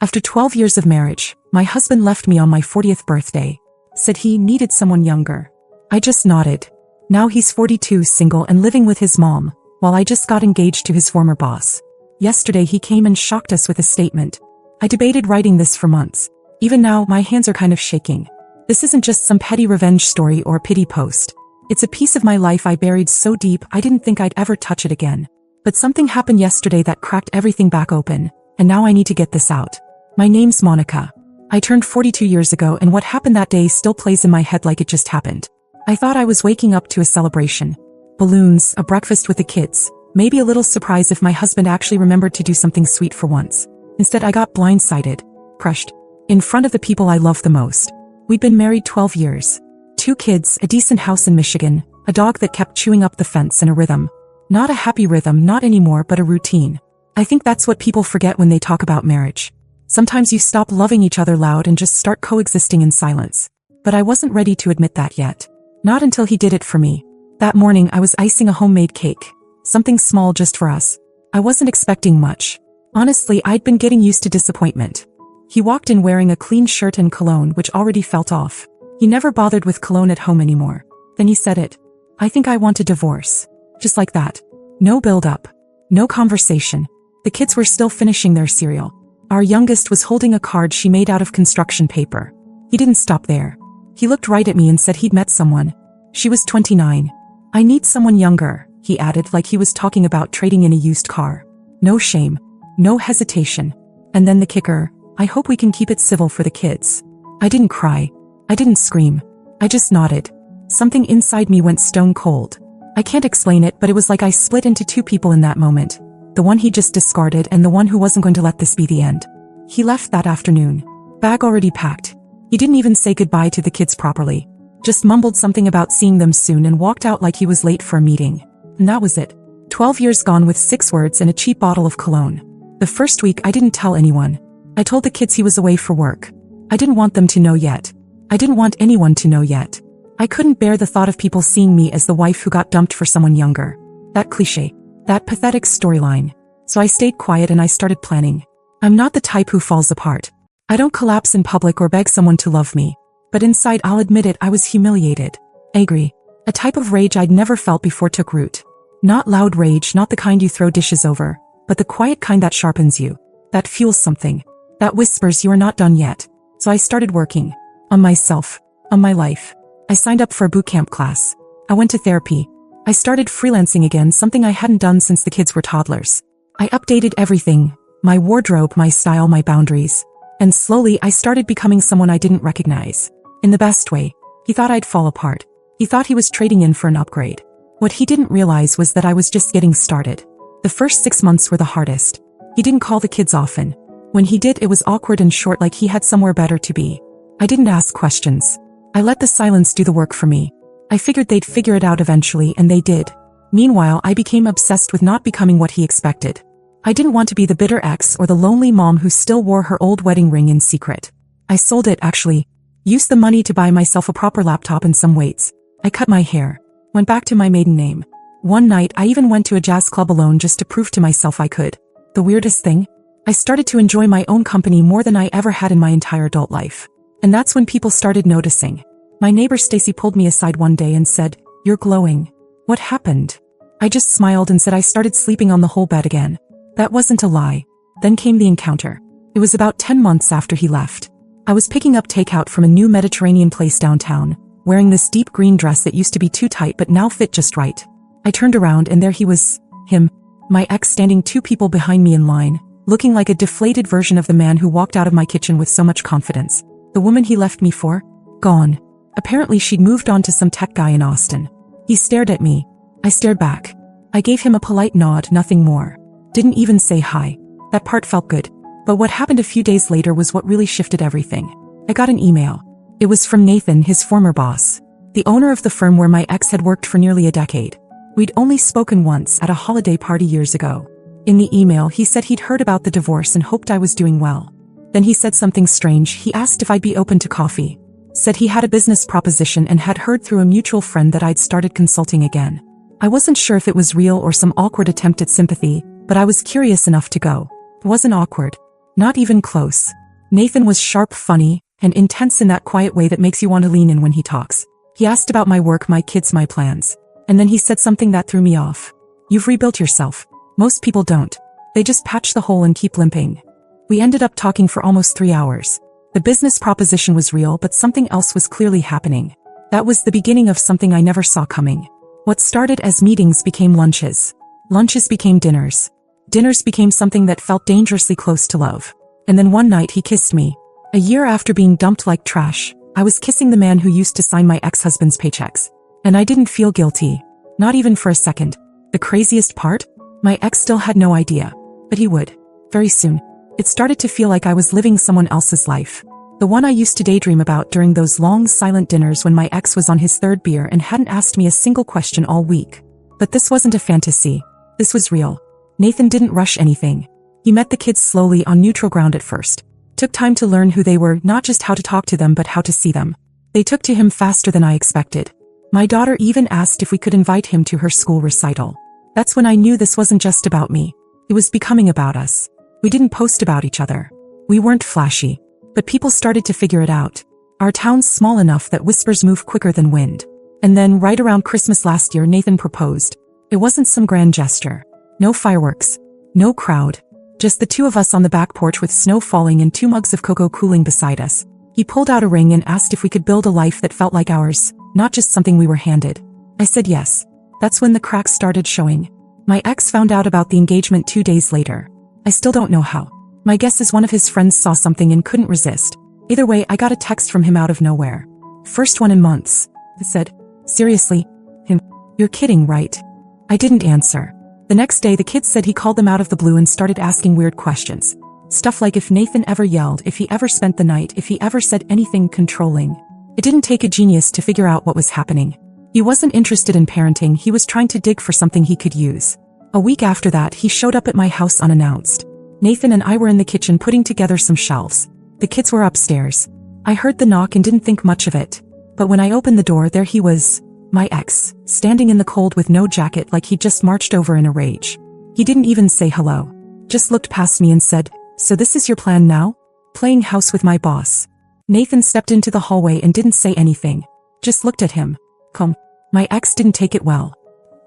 After 12 years of marriage, my husband left me on my 40th birthday. Said he needed someone younger. I just nodded. Now he's 42, single and living with his mom, while I just got engaged to his former boss. Yesterday he came and shocked us with a statement. I debated writing this for months. Even now, my hands are kind of shaking. This isn't just some petty revenge story or pity post. It's a piece of my life I buried so deep I didn't think I'd ever touch it again. But something happened yesterday that cracked everything back open, and now I need to get this out. My name's Monica. I turned 42 years ago, and what happened that day still plays in my head like it just happened. I thought I was waking up to a celebration. Balloons, a breakfast with the kids, maybe a little surprise if my husband actually remembered to do something sweet for once. Instead, I got blindsided, crushed, in front of the people I love the most. We'd been married 12 years. 2 kids, a decent house in Michigan, a dog that kept chewing up the fence, and a rhythm. Not a happy rhythm, not anymore, but a routine. I think that's what people forget when they talk about marriage. Sometimes you stop loving each other loud and just start coexisting in silence. But I wasn't ready to admit that yet. Not until he did it for me. That morning I was icing a homemade cake. Something small just for us. I wasn't expecting much. Honestly, I'd been getting used to disappointment. He walked in wearing a clean shirt and cologne which already felt off. He never bothered with cologne at home anymore. Then he said it. I think I want a divorce. Just like that. No build-up. No conversation. The kids were still finishing their cereal. Our youngest was holding a card she made out of construction paper. He didn't stop there. He looked right at me and said he'd met someone. She was 29. I need someone younger, he added like he was talking about trading in a used car. No shame. No hesitation. And then the kicker, I hope we can keep it civil for the kids. I didn't cry. I didn't scream. I just nodded. Something inside me went stone cold. I can't explain it, but it was like I split into 2 people in that moment. The one he just discarded and the one who wasn't going to let this be the end. He left that afternoon. Bag already packed. He didn't even say goodbye to the kids properly. Just mumbled something about seeing them soon and walked out like he was late for a meeting. And that was it. 12 years gone with 6 words and a cheap bottle of cologne. The first week I didn't tell anyone. I told the kids he was away for work. I didn't want them to know yet. I didn't want anyone to know yet. I couldn't bear the thought of people seeing me as the wife who got dumped for someone younger. That cliché. That pathetic storyline. So I stayed quiet and I started planning. I'm not the type who falls apart. I don't collapse in public or beg someone to love me. But inside, I'll admit it, I was humiliated. Angry. A type of rage I'd never felt before took root. Not loud rage, not the kind you throw dishes over, but the quiet kind that sharpens you. That fuels something. That whispers you are not done yet. So I started working. On myself. On my life. I signed up for a bootcamp class. I went to therapy. I started freelancing again, something I hadn't done since the kids were toddlers. I updated everything. My wardrobe, my style, my boundaries. And slowly I started becoming someone I didn't recognize. In the best way. He thought I'd fall apart. He thought he was trading in for an upgrade. What he didn't realize was that I was just getting started. The first 6 months were the hardest. He didn't call the kids often. When he did, it was awkward and short, like he had somewhere better to be. I didn't ask questions. I let the silence do the work for me. I figured they'd figure it out eventually, and they did. Meanwhile, I became obsessed with not becoming what he expected. I didn't want to be the bitter ex or the lonely mom who still wore her old wedding ring in secret. I sold it, actually. Used the money to buy myself a proper laptop and some weights. I cut my hair. Went back to my maiden name. One night, I even went to a jazz club alone just to prove to myself I could. The weirdest thing? I started to enjoy my own company more than I ever had in my entire adult life. And that's when people started noticing. My neighbor Stacy pulled me aside one day and said, "You're glowing." What happened? I just smiled and said I started sleeping on the whole bed again. That wasn't a lie. Then came the encounter. It was about 10 months after he left. I was picking up takeout from a new Mediterranean place downtown, wearing this deep green dress that used to be too tight but now fit just right. I turned around and there he was, him, my ex, standing 2 people behind me in line, looking like a deflated version of the man who walked out of my kitchen with so much confidence. The woman he left me for? Gone. Apparently she'd moved on to some tech guy in Austin. He stared at me. I stared back. I gave him a polite nod, nothing more. Didn't even say hi. That part felt good. But what happened a few days later was what really shifted everything. I got an email. It was from Nathan, his former boss. The owner of the firm where my ex had worked for nearly a decade. We'd only spoken once at a holiday party years ago. In the email, he said he'd heard about the divorce and hoped I was doing well. Then he said something strange. He asked if I'd be open to coffee. Said he had a business proposition and had heard through a mutual friend that I'd started consulting again. I wasn't sure if it was real or some awkward attempt at sympathy, but I was curious enough to go. It wasn't awkward. Not even close. Nathan was sharp, funny, and intense in that quiet way that makes you want to lean in when he talks. He asked about my work, my kids, my plans. And then he said something that threw me off. You've rebuilt yourself. Most people don't. They just patch the hole and keep limping. We ended up talking for almost 3 hours. The business proposition was real, but something else was clearly happening. That was the beginning of something I never saw coming. What started as meetings became lunches. Lunches became dinners. Dinners became something that felt dangerously close to love. And then one night he kissed me. A year after being dumped like trash, I was kissing the man who used to sign my ex-husband's paychecks. And I didn't feel guilty. Not even for a second. The craziest part? My ex still had no idea. But he would. Very soon. It started to feel like I was living someone else's life. The one I used to daydream about during those long silent dinners when my ex was on his 3rd beer and hadn't asked me a single question all week. But this wasn't a fantasy. This was real. Nathan didn't rush anything. He met the kids slowly on neutral ground at first. Took time to learn who they were, not just how to talk to them but how to see them. They took to him faster than I expected. My daughter even asked if we could invite him to her school recital. That's when I knew this wasn't just about me. It was becoming about us. We didn't post about each other. We weren't flashy. But people started to figure it out. Our town's small enough that whispers move quicker than wind. And then, right around Christmas last year, Nathan proposed. It wasn't some grand gesture. No fireworks. No crowd. Just the 2 of us on the back porch with snow falling and 2 mugs of cocoa cooling beside us. He pulled out a ring and asked if we could build a life that felt like ours, not just something we were handed. I said yes. That's when the cracks started showing. My ex found out about the engagement 2 days later. I still don't know how. My guess is one of his friends saw something and couldn't resist. Either way, I got a text from him out of nowhere. First one in months. It said, "Seriously? Him? You're kidding, right?" I didn't answer. The next day, the kids said he called them out of the blue and started asking weird questions. Stuff like if Nathan ever yelled, if he ever spent the night, if he ever said anything controlling. It didn't take a genius to figure out what was happening. He wasn't interested in parenting, he was trying to dig for something he could use. A week after that, he showed up at my house unannounced. Nathan and I were in the kitchen putting together some shelves. The kids were upstairs. I heard the knock and didn't think much of it. But when I opened the door, there he was, my ex, standing in the cold with no jacket like he'd just marched over in a rage. He didn't even say hello. Just looked past me and said, "So this is your plan now? Playing house with my boss." Nathan stepped into the hallway and didn't say anything. Just looked at him. Come. My ex didn't take it well.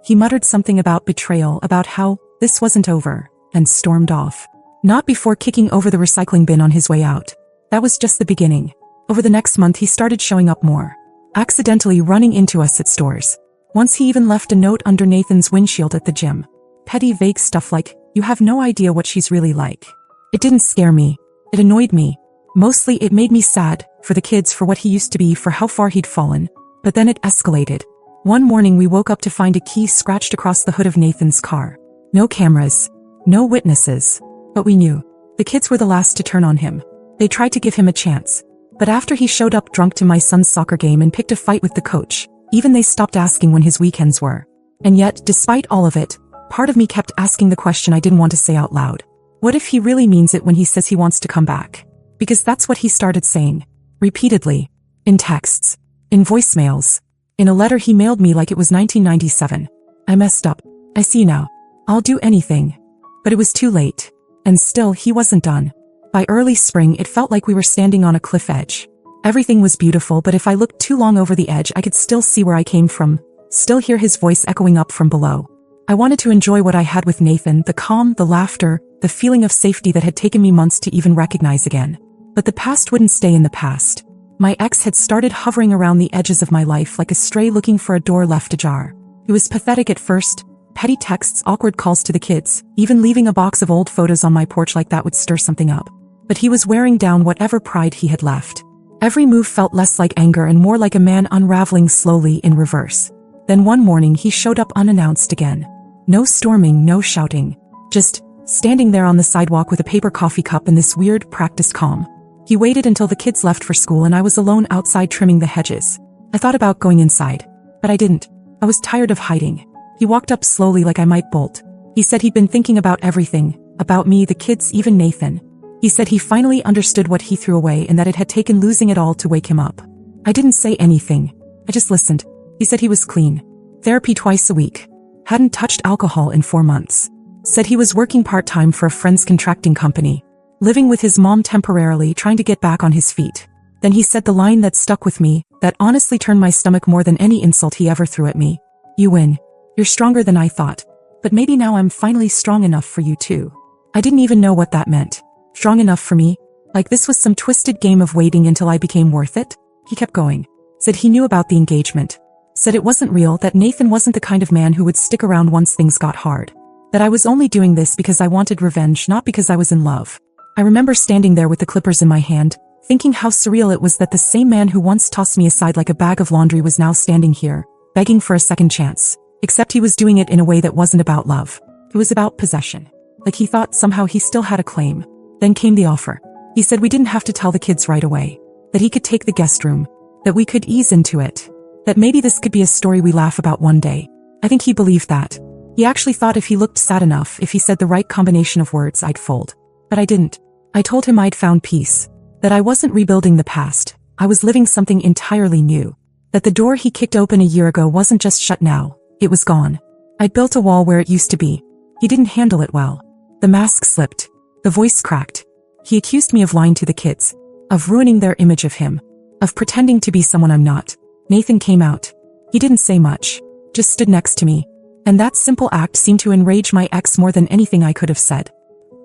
He muttered something about betrayal, about how this wasn't over, and stormed off. Not before kicking over the recycling bin on his way out. That was just the beginning. Over the next month he started showing up more. Accidentally running into us at stores. Once he even left a note under Nathan's windshield at the gym. Petty vague stuff like, "You have no idea what she's really like." It didn't scare me. It annoyed me. Mostly it made me sad, for the kids, for what he used to be, for how far he'd fallen. But then it escalated. One morning we woke up to find a key scratched across the hood of Nathan's car. No cameras. No witnesses. But we knew. The kids were the last to turn on him. They tried to give him a chance. But after he showed up drunk to my son's soccer game and picked a fight with the coach, even they stopped asking when his weekends were. And yet, despite all of it, part of me kept asking the question I didn't want to say out loud. What if he really means it when he says he wants to come back? Because that's what he started saying. Repeatedly. In texts. In voicemails. In a letter he mailed me like it was 1997. I messed up. I see now. I'll do anything. But it was too late. And still, he wasn't done. By early spring, it felt like we were standing on a cliff edge. Everything was beautiful, but if I looked too long over the edge, I could still see where I came from, still hear his voice echoing up from below. I wanted to enjoy what I had with Nathan, the calm, the laughter, the feeling of safety that had taken me months to even recognize again. But the past wouldn't stay in the past. My ex had started hovering around the edges of my life like a stray looking for a door left ajar. It was pathetic at first. Petty texts, awkward calls to the kids, even leaving a box of old photos on my porch like that would stir something up. But he was wearing down whatever pride he had left. Every move felt less like anger and more like a man unraveling slowly in reverse. Then one morning he showed up unannounced again. No storming, no shouting. Just standing there on the sidewalk with a paper coffee cup and this weird, practiced calm. He waited until the kids left for school and I was alone outside trimming the hedges. I thought about going inside. But I didn't. I was tired of hiding. He walked up slowly like I might bolt. He said he'd been thinking about everything. About me, the kids, even Nathan. He said he finally understood what he threw away and that it had taken losing it all to wake him up. I didn't say anything. I just listened. He said he was clean. Therapy twice a week. Hadn't touched alcohol in 4 months. Said he was working part-time for a friend's contracting company. living with his mom temporarily, trying to get back on his feet. Then he said the line that stuck with me, that honestly turned my stomach more than any insult he ever threw at me. "You win. You're stronger than I thought. But maybe now I'm finally strong enough for you too." I didn't even know what that meant. Strong enough for me? Like this was some twisted game of waiting until I became worth it? He kept going. Said he knew about the engagement. Said it wasn't real, that Nathan wasn't the kind of man who would stick around once things got hard. That I was only doing this because I wanted revenge, not because I was in love. I remember standing there with the clippers in my hand, thinking how surreal it was that the same man who once tossed me aside like a bag of laundry was now standing here, begging for a second chance. Except he was doing it in a way that wasn't about love. It was about possession. Like he thought somehow he still had a claim. Then came the offer. He said we didn't have to tell the kids right away. That he could take the guest room. That we could ease into it. That maybe this could be a story we laugh about one day. I think he believed that. He actually thought if he looked sad enough, if he said the right combination of words, I'd fold. But I didn't. I told him I'd found peace. That I wasn't rebuilding the past. I was living something entirely new. That the door he kicked open a year ago wasn't just shut now. It was gone. I'd built a wall where it used to be. He didn't handle it well. The mask slipped. The voice cracked. He accused me of lying to the kids. Of ruining their image of him. Of pretending to be someone I'm not. Nathan came out. He didn't say much. Just stood next to me. And that simple act seemed to enrage my ex more than anything I could have said.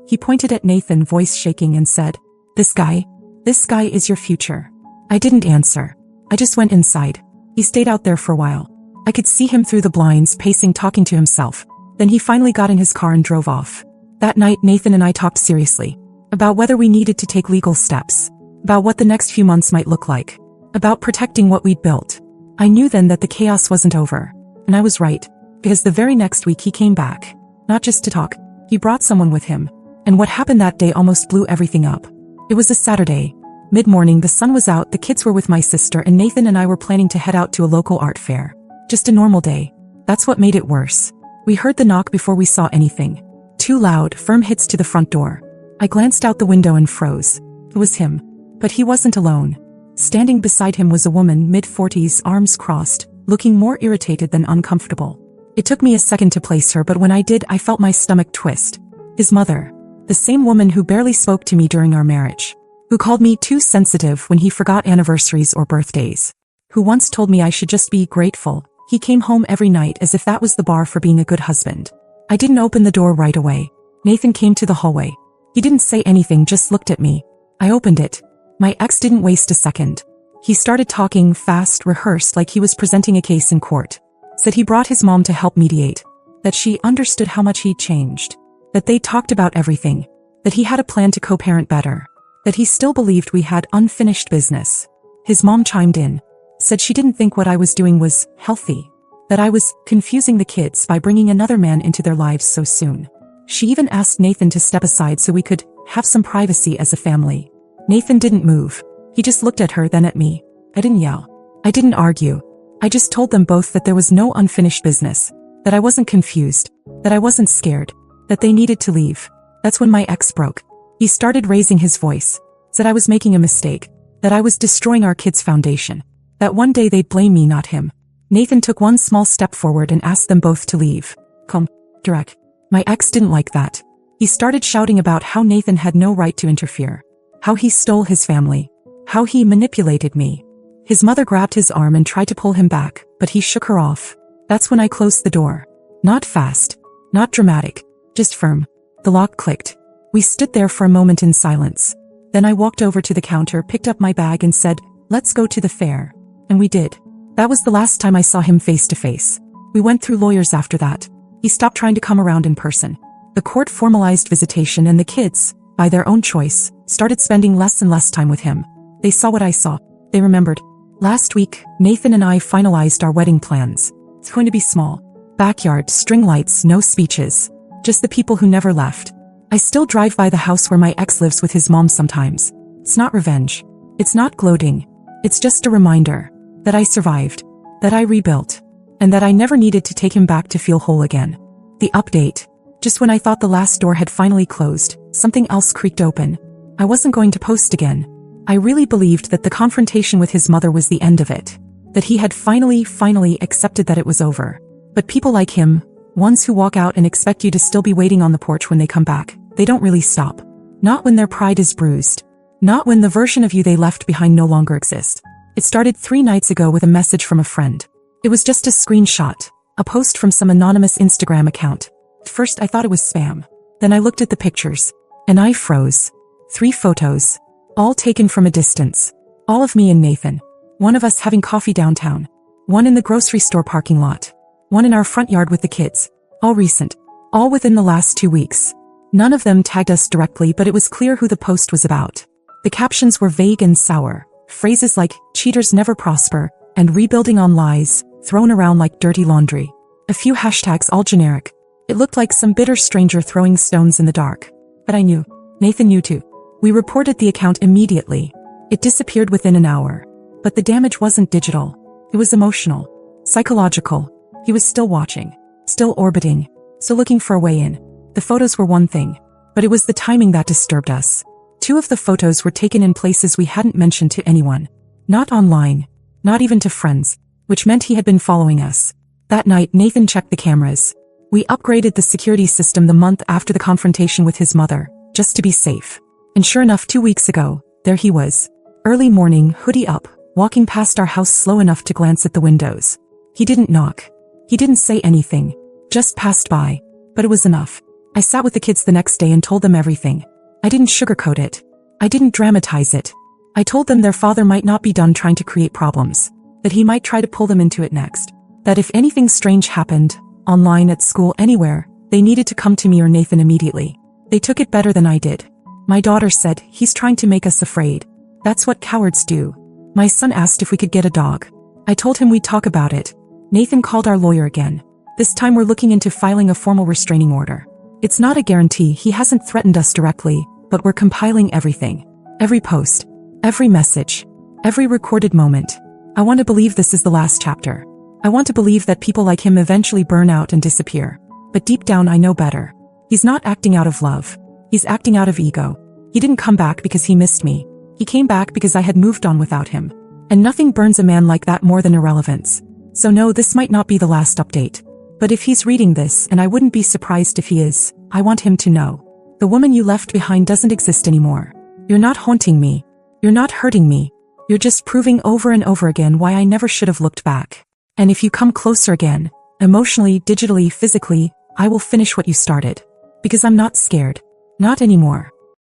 He pointed at Nathan, voice shaking, and said, this guy is your future." I didn't answer. I just went inside. He stayed out there for a while. I could see him through the blinds, pacing, talking to himself. Then he finally got in his car and drove off. That night, Nathan and I talked seriously. About whether we needed to take legal steps. About what the next few months might look like. About protecting what we'd built. I knew then that the chaos wasn't over. And I was right. Because the very next week he came back. Not just to talk. He brought someone with him. And what happened that day almost blew everything up. It was a Saturday. Mid-morning, the sun was out, the kids were with my sister, and Nathan and I were planning to head out to a local art fair. Just a normal day. That's what made it worse. We heard the knock before we saw anything. 2 loud, firm hits to the front door. I glanced out the window and froze. It was him. But he wasn't alone. Standing beside him was a woman, mid-40s, arms crossed, looking more irritated than uncomfortable. It took me a second to place her, but when I did, I felt my stomach twist. His mother. The same woman who barely spoke to me during our marriage. Who called me too sensitive when he forgot anniversaries or birthdays. Who once told me I should just be grateful. He came home every night as if that was the bar for being a good husband. I didn't open the door right away. Nathan came to the hallway. He didn't say anything, just looked at me. I opened it. My ex didn't waste a second. He started talking fast, rehearsed, like he was presenting a case in court. Said he brought his mom to help mediate. That she understood how much he'd changed. That they talked about everything. That he had a plan to co-parent better. That he still believed we had unfinished business. His mom chimed in. Said she didn't think what I was doing was healthy. That I was confusing the kids by bringing another man into their lives so soon. She even asked Nathan to step aside so we could have some privacy as a family. Nathan didn't move. He just looked at her, then at me. I didn't yell. I didn't argue. I just told them both that there was no unfinished business. That I wasn't confused. That I wasn't scared. That they needed to leave. That's when my ex broke. He started raising his voice. Said I was making a mistake. That I was destroying our kids' foundation. That one day they'd blame me, not him. Nathan took one small step forward and asked them both to leave. Come, direct. My ex didn't like that. He started shouting about how Nathan had no right to interfere. How he stole his family. How he manipulated me. His mother grabbed his arm and tried to pull him back, but he shook her off. That's when I closed the door. Not fast. Not dramatic. Just firm. The lock clicked. We stood there for a moment in silence. Then I walked over to the counter, picked up my bag and said, "Let's go to the fair." And we did. That was the last time I saw him face to face. We went through lawyers after that. He stopped trying to come around in person. The court formalized visitation, and the kids, by their own choice, started spending less and less time with him. They saw what I saw. They remembered. Last week, Nathan and I finalized our wedding plans. It's going to be small. Backyard, string lights, no speeches. Just the people who never left. I still drive by the house where my ex lives with his mom sometimes. It's not revenge. It's not gloating. It's just a reminder that I survived, that I rebuilt, and that I never needed to take him back to feel whole again. The update. Just when I thought the last door had finally closed, something else creaked open. I wasn't going to post again. I really believed that the confrontation with his mother was the end of it. That he had finally accepted that it was over. But people like him, ones who walk out and expect you to still be waiting on the porch when they come back, they don't really stop. Not when their pride is bruised. Not when the version of you they left behind no longer exists. It started 3 nights ago with a message from a friend. It was just a screenshot, a post from some anonymous Instagram account. At first I thought it was spam. Then I looked at the pictures, and I froze. 3 photos, all taken from a distance. All of me and Nathan. One of us having coffee downtown. One in the grocery store parking lot. One in our front yard with the kids. All recent. All within the last 2 weeks. None of them tagged us directly, but it was clear who the post was about. The captions were vague and sour. Phrases like, cheaters never prosper, and rebuilding on lies, thrown around like dirty laundry. A few hashtags all generic. It looked like some bitter stranger throwing stones in the dark. But I knew. Nathan knew too. We reported the account immediately. It disappeared within an hour. But the damage wasn't digital. It was emotional. Psychological. He was still watching. Still orbiting. Still looking for a way in. The photos were one thing. But it was the timing that disturbed us. 2 of the photos were taken in places we hadn't mentioned to anyone. Not online. Not even to friends. Which meant he had been following us. That night Nathan checked the cameras. We upgraded the security system the month after the confrontation with his mother, just to be safe. And sure enough 2 weeks ago, there he was. Early morning, hoodie up, walking past our house slow enough to glance at the windows. He didn't knock. He didn't say anything. Just passed by. But it was enough. I sat with the kids the next day and told them everything. I didn't sugarcoat it. I didn't dramatize it. I told them their father might not be done trying to create problems. That he might try to pull them into it next. That if anything strange happened, online, at school, anywhere, they needed to come to me or Nathan immediately. They took it better than I did. My daughter said, he's trying to make us afraid. That's what cowards do. My son asked if we could get a dog. I told him we'd talk about it. Nathan called our lawyer again. This time we're looking into filing a formal restraining order. It's not a guarantee, he hasn't threatened us directly, but we're compiling everything. Every post. Every message. Every recorded moment. I want to believe this is the last chapter. I want to believe that people like him eventually burn out and disappear. But deep down I know better. He's not acting out of love. He's acting out of ego. He didn't come back because he missed me. He came back because I had moved on without him. And nothing burns a man like that more than irrelevance. So no, this might not be the last update. But if he's reading this, and I wouldn't be surprised if he is, I want him to know. The woman you left behind doesn't exist anymore. You're not haunting me. You're not hurting me. You're just proving over and over again why I never should have looked back. And if you come closer again, emotionally, digitally, physically, I will finish what you started. Because I'm not scared. Not anymore.